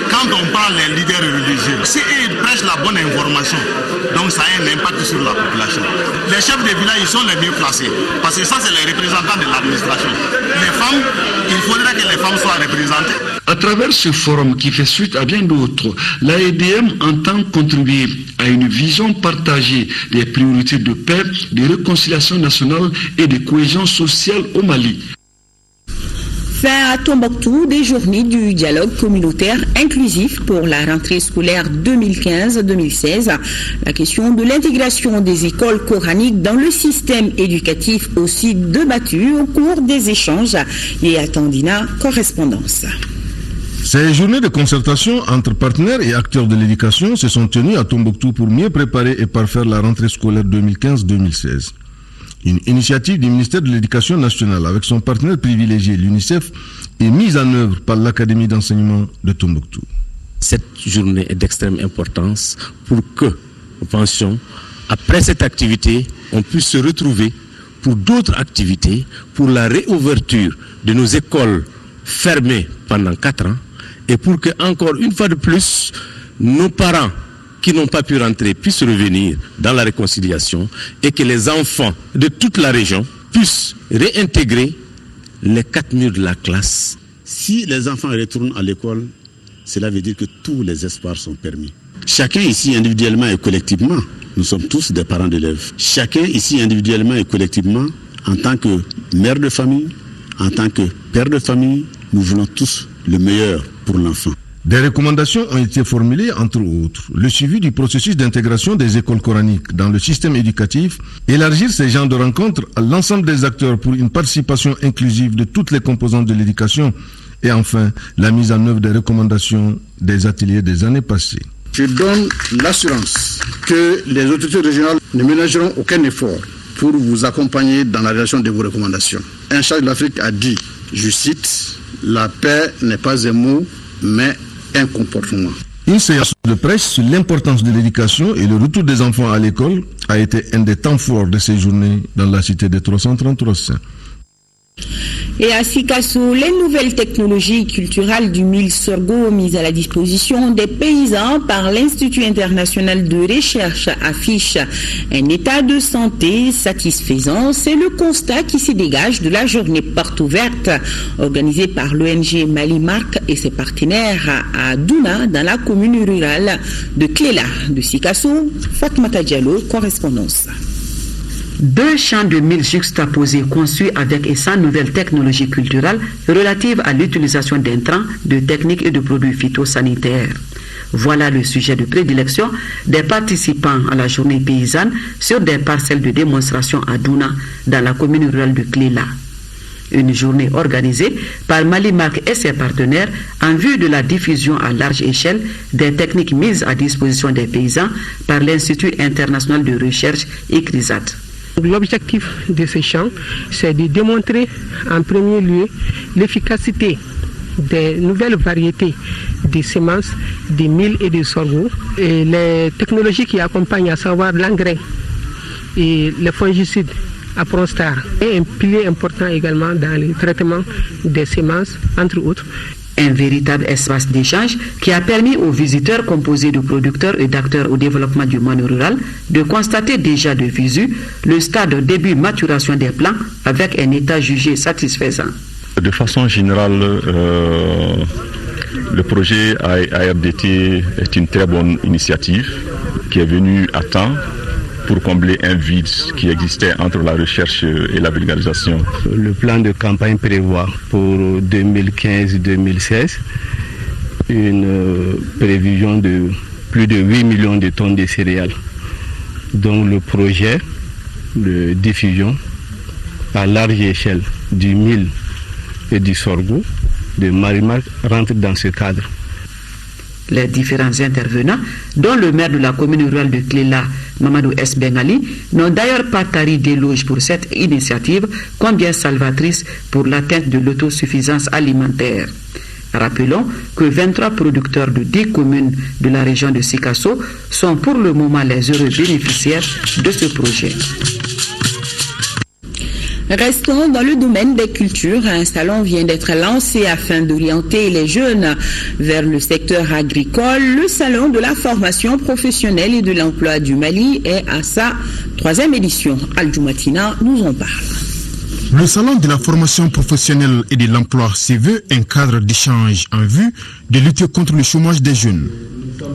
Quand on parle des leaders religieux, si ils prêchent la bonne information, donc ça a un impact sur la population. Les chefs de village, ils sont les mieux placés, parce que ça, c'est les représentants de l'administration. Les femmes, il faudrait que les femmes soient représentées. À travers ce forum qui fait suite à bien d'autres, l'AEDM entend contribuer à une vision partagée des priorités de paix, de réconciliation nationale et de cohésion sociale au Mali. Fin à Tombouctou des journées du dialogue communautaire inclusif pour la rentrée scolaire 2015-2016. La question de l'intégration des écoles coraniques dans le système éducatif aussi débattue au cours des échanges. Et attendina, correspondance. Ces journées de concertation entre partenaires et acteurs de l'éducation se sont tenues à Tombouctou pour mieux préparer et parfaire la rentrée scolaire 2015-2016. Une initiative du ministère de l'Éducation nationale avec son partenaire privilégié, l'UNICEF, est mise en œuvre par l'Académie d'enseignement de Tombouctou. Cette journée est d'extrême importance pour que, nous pensions, après cette activité, on puisse se retrouver pour d'autres activités, pour la réouverture de nos écoles fermées pendant 4 ans, et pour que, encore une fois de plus, nos parents qui n'ont pas pu rentrer puissent revenir dans la réconciliation et que les enfants de toute la région puissent réintégrer les 4 murs de la classe. Si les enfants retournent à l'école, cela veut dire que tous les espoirs sont permis. Chacun ici individuellement et collectivement, nous sommes tous des parents d'élèves. Chacun ici individuellement et collectivement, en tant que mère de famille, en tant que père de famille, nous voulons tous le meilleur pour l'enfant. Des recommandations ont été formulées, entre autres, le suivi du processus d'intégration des écoles coraniques dans le système éducatif, élargir ces genres de rencontres à l'ensemble des acteurs pour une participation inclusive de toutes les composantes de l'éducation, et enfin, la mise en œuvre des recommandations des ateliers des années passées. Je donne l'assurance que les autorités régionales ne ménageront aucun effort pour vous accompagner dans la réalisation de vos recommandations. Un chargé de l'Afrique a dit, je cite, « La paix n'est pas un mot, mais un comportement ». Une séance de presse sur l'importance de l'éducation et le retour des enfants à l'école a été un des temps forts de ces journées dans la cité des 333 Saints. Et à Sikasso, les nouvelles technologies culturelles du mil sorgho mises à la disposition des paysans par l'Institut international de recherche affichent un état de santé satisfaisant. C'est le constat qui se dégage de la journée porte ouverte organisée par l'ONG Malimark et ses partenaires à Douna, dans la commune rurale de Klela de Sikasso. Fatmata Diallo, correspondance. 2 champs de mil juxtaposés conçus avec et sans nouvelles technologies culturelles relatives à l'utilisation d'intrants, de techniques et de produits phytosanitaires. Voilà le sujet de prédilection des participants à la journée paysanne sur des parcelles de démonstration à Douna, dans la commune rurale de Klela. Une journée organisée par Malimark et ses partenaires en vue de la diffusion à large échelle des techniques mises à disposition des paysans par l'Institut international de recherche ICRISAT. L'objectif de ces champs, c'est de démontrer en premier lieu l'efficacité des nouvelles variétés de semences, de mil et de sorgho, et les technologies qui accompagnent, à savoir l'engrais et les fongicides à Pronstar, et un pilier important également dans le traitement des semences, entre autres. Un véritable espace d'échange qui a permis aux visiteurs composés de producteurs et d'acteurs au développement du monde rural de constater déjà de visu le stade de début maturation des plants avec un état jugé satisfaisant. De façon générale, le projet ARDT est une très bonne initiative qui est venue à temps pour combler un vide qui existait entre la recherche et la vulgarisation. Le plan de campagne prévoit pour 2015-2016 une prévision de plus de 8 millions de tonnes de céréales. Donc le projet de diffusion à large échelle du mil et du sorgho de Marimak rentre dans ce cadre. Les différents intervenants, dont le maire de la commune rurale de Klela, Mamadou S. Bengali, n'ont d'ailleurs pas tari d'éloges pour cette initiative, combien salvatrice pour l'atteinte de l'autosuffisance alimentaire. Rappelons que 23 producteurs de 10 communes de la région de Sikasso sont pour le moment les heureux bénéficiaires de ce projet. Restons dans le domaine des cultures. Un salon vient d'être lancé afin d'orienter les jeunes vers le secteur agricole. Le salon de la formation professionnelle et de l'emploi du Mali est à sa 3e édition. Al-Joumatina nous en parle. Le salon de la formation professionnelle et de l'emploi se veut un cadre d'échange en vue de lutter contre le chômage des jeunes.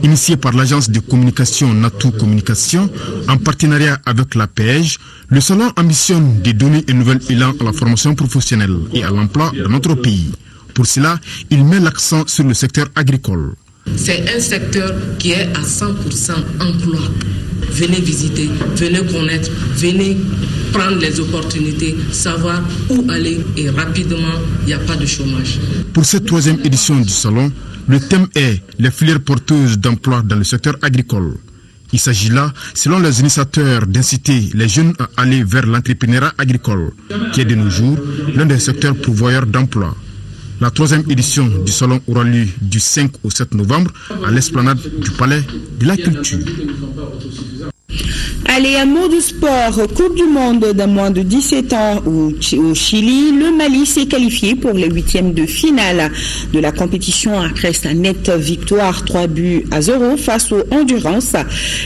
Initié par l'agence de communication Natou Communication en partenariat avec la PEJ, le salon ambitionne de donner un nouvel élan à la formation professionnelle et à l'emploi dans notre pays. Pour cela, il met l'accent sur le secteur agricole. C'est un secteur qui est à 100% emploi. Venez visiter, venez connaître, venez prendre les opportunités, savoir où aller et rapidement, il n'y a pas de chômage. Pour cette 3e édition du salon, le thème est les filières porteuses d'emploi dans le secteur agricole. Il s'agit là, selon les initiateurs, d'inciter les jeunes à aller vers l'entrepreneuriat agricole, qui est de nos jours l'un des secteurs pourvoyeurs d'emploi. La 3e édition du salon aura lieu du 5 au 7 novembre à l'esplanade du Palais de la Culture. Allez, un mot du sport. Coupe du monde d'un moins de 17 ans au Chili. Le Mali s'est qualifié pour les 8e de finale de la compétition après sa nette victoire 3-0 face au Honduras.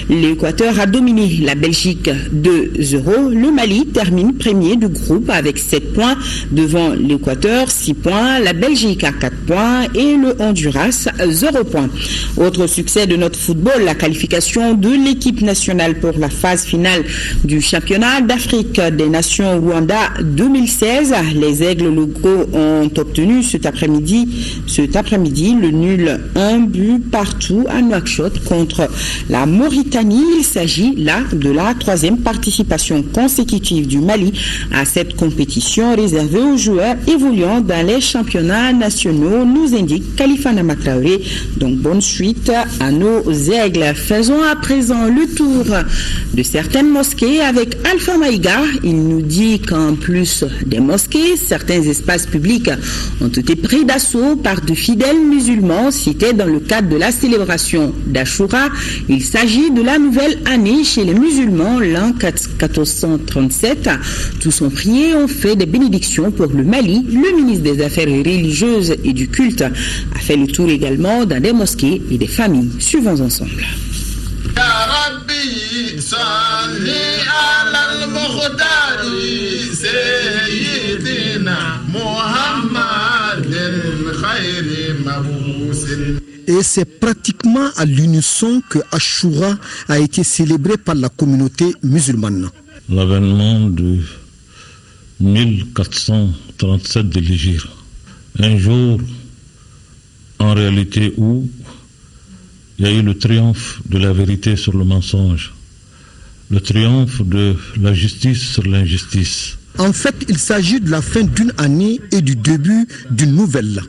L'Équateur a dominé la Belgique 2-0. Le Mali termine premier du groupe avec 7 points devant l'Équateur 6 points, la Belgique à 4 points et le Honduras 0 points. Autre succès de notre football, la qualification de l'équipe nationale pour la phase finale du championnat d'Afrique des Nations Rwanda 2016. Les Aigles locaux ont obtenu cet après-midi le nul 1-1 à Nouakchott contre la Mauritanie. Il s'agit là de la 3e participation consécutive du Mali à cette compétition réservée aux joueurs évoluant dans les championnats nationaux, nous indique Khalifa Namatraoré. Donc bonne suite à nos Aigles. Faisons à présent le tour de certaines mosquées avec Alpha Maïga. Il nous dit qu'en plus des mosquées, certains espaces publics ont été pris d'assaut par de fidèles musulmans cités dans le cadre de la célébration d'Ashura. Il s'agit de la nouvelle année chez les musulmans, l'an 1437. Tous ont prié, ont fait des bénédictions pour le Mali. Le ministre des Affaires religieuses et du culte a fait le tour également dans des mosquées et des familles. Suivons ensemble. Et c'est pratiquement à l'unisson que Ashura a été célébré par la communauté musulmane. L'avènement de 1437 de l'Hégire, un jour en réalité où il y a eu le triomphe de la vérité sur le mensonge, le triomphe de la justice sur l'injustice. En fait, il s'agit de la fin d'une année et du début d'une nouvelle.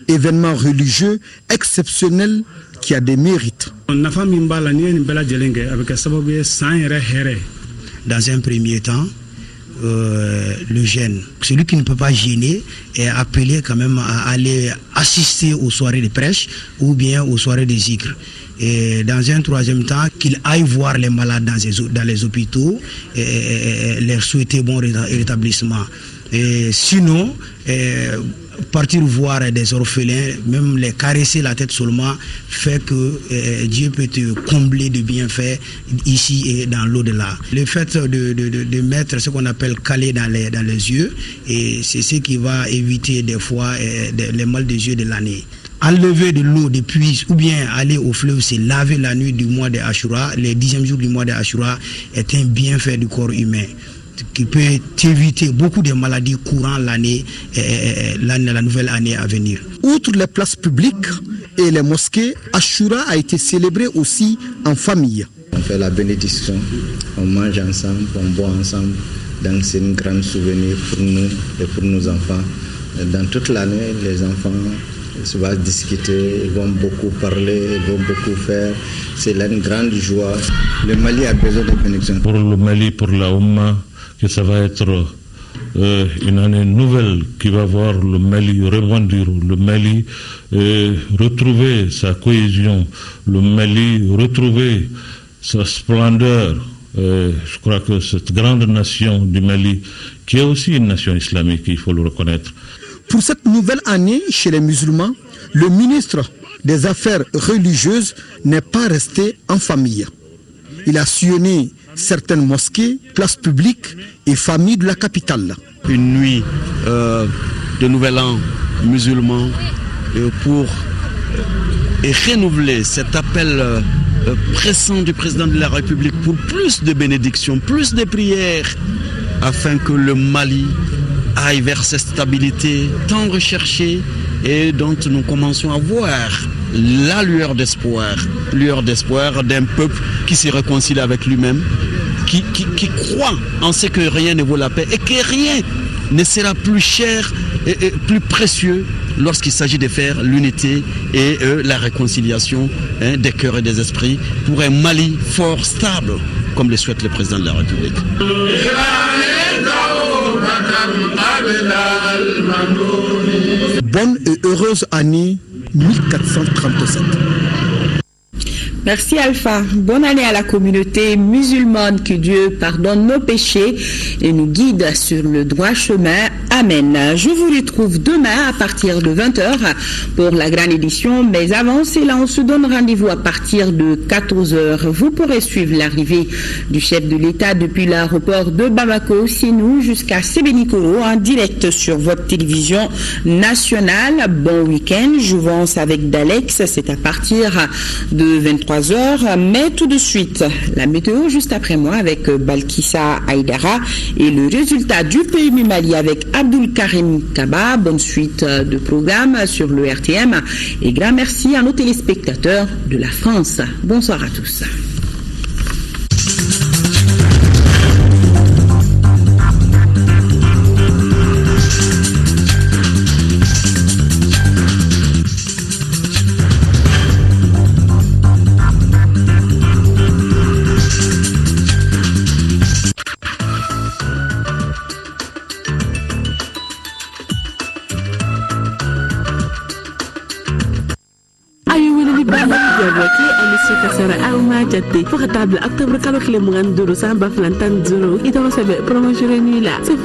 Événement religieux exceptionnel qui a des mérites. Dans un premier temps, le jeune, celui qui ne peut pas gêner, est appelé quand même à aller assister aux soirées de prêche ou bien aux soirées de zikr. Et dans un troisième temps, qu'il aille voir les malades dans les hôpitaux et leur souhaiter bon rétablissement. Et sinon, partir voir des orphelins, même les caresser la tête seulement, fait que Dieu peut te combler de bienfaits ici et dans l'au-delà. Le fait de mettre ce qu'on appelle caler dans les yeux, et c'est ce qui va éviter des fois les mal des yeux de l'année. Enlever de l'eau de puits ou bien aller au fleuve, c'est laver la nuit du mois de Ashura, les 10e jours du mois de Ashura, est un bienfait du corps humain qui peut éviter beaucoup de maladies courant la nouvelle année à venir. Outre les places publiques, et les mosquées, Ashura a été célébré aussi en famille. On fait la bénédiction, on mange ensemble, on boit ensemble. Donc c'est un grand souvenir pour nous et pour nos enfants. Dans toute l'année, les enfants vont discuter, ils vont beaucoup parler, ils vont beaucoup faire. C'est là une grande joie. Le Mali a besoin de bénédiction. Pour le Mali, pour la Oumma, que ça va être une année nouvelle qui va voir le Mali rebondir, le Mali retrouver sa cohésion, le Mali retrouver sa splendeur. Je crois que cette grande nation du Mali, qui est aussi une nation islamique, il faut le reconnaître. Pour cette nouvelle année chez les musulmans, le ministre des Affaires religieuses n'est pas resté en famille. Il a sillonné certaines mosquées, places publiques et familles de la capitale. Une nuit de Nouvel An musulman pour renouveler cet appel pressant du président de la République pour plus de bénédictions, plus de prières, afin que le Mali aille vers cette stabilité tant recherchée et dont nous commençons à voir la lueur d'espoir d'un peuple qui se réconcilie avec lui-même, qui croit en ce que rien ne vaut la paix et que rien ne sera plus cher et plus précieux lorsqu'il s'agit de faire l'unité et la réconciliation des cœurs et des esprits pour un Mali fort, stable, comme le souhaite le président de la République. Bonne et heureuse année 1437. Merci Alpha. Bonne année à la communauté musulmane. Que Dieu pardonne nos péchés et nous guide sur le droit chemin. Amen. Je vous retrouve demain à partir de 20h pour la grande édition. Mais avant cela, on se donne rendez-vous à partir de 14h. Vous pourrez suivre l'arrivée du chef de l'État depuis l'aéroport de Bamako, Sénou, jusqu'à Sébenikoro en direct sur votre télévision nationale. Bon week-end. Jouvence avec Dalex. C'est à partir de 23h. Mais tout de suite, la météo juste après moi avec Balkissa Aïdara et le résultat du PMU Mali avec Abdul Karim Kaba. Bonne suite de programme sur le RTM et grand merci à nos téléspectateurs de la France. Bonsoir à tous. Portable acteur calcul mongan duro samba flantan duro ito sabe promotion ni la c'est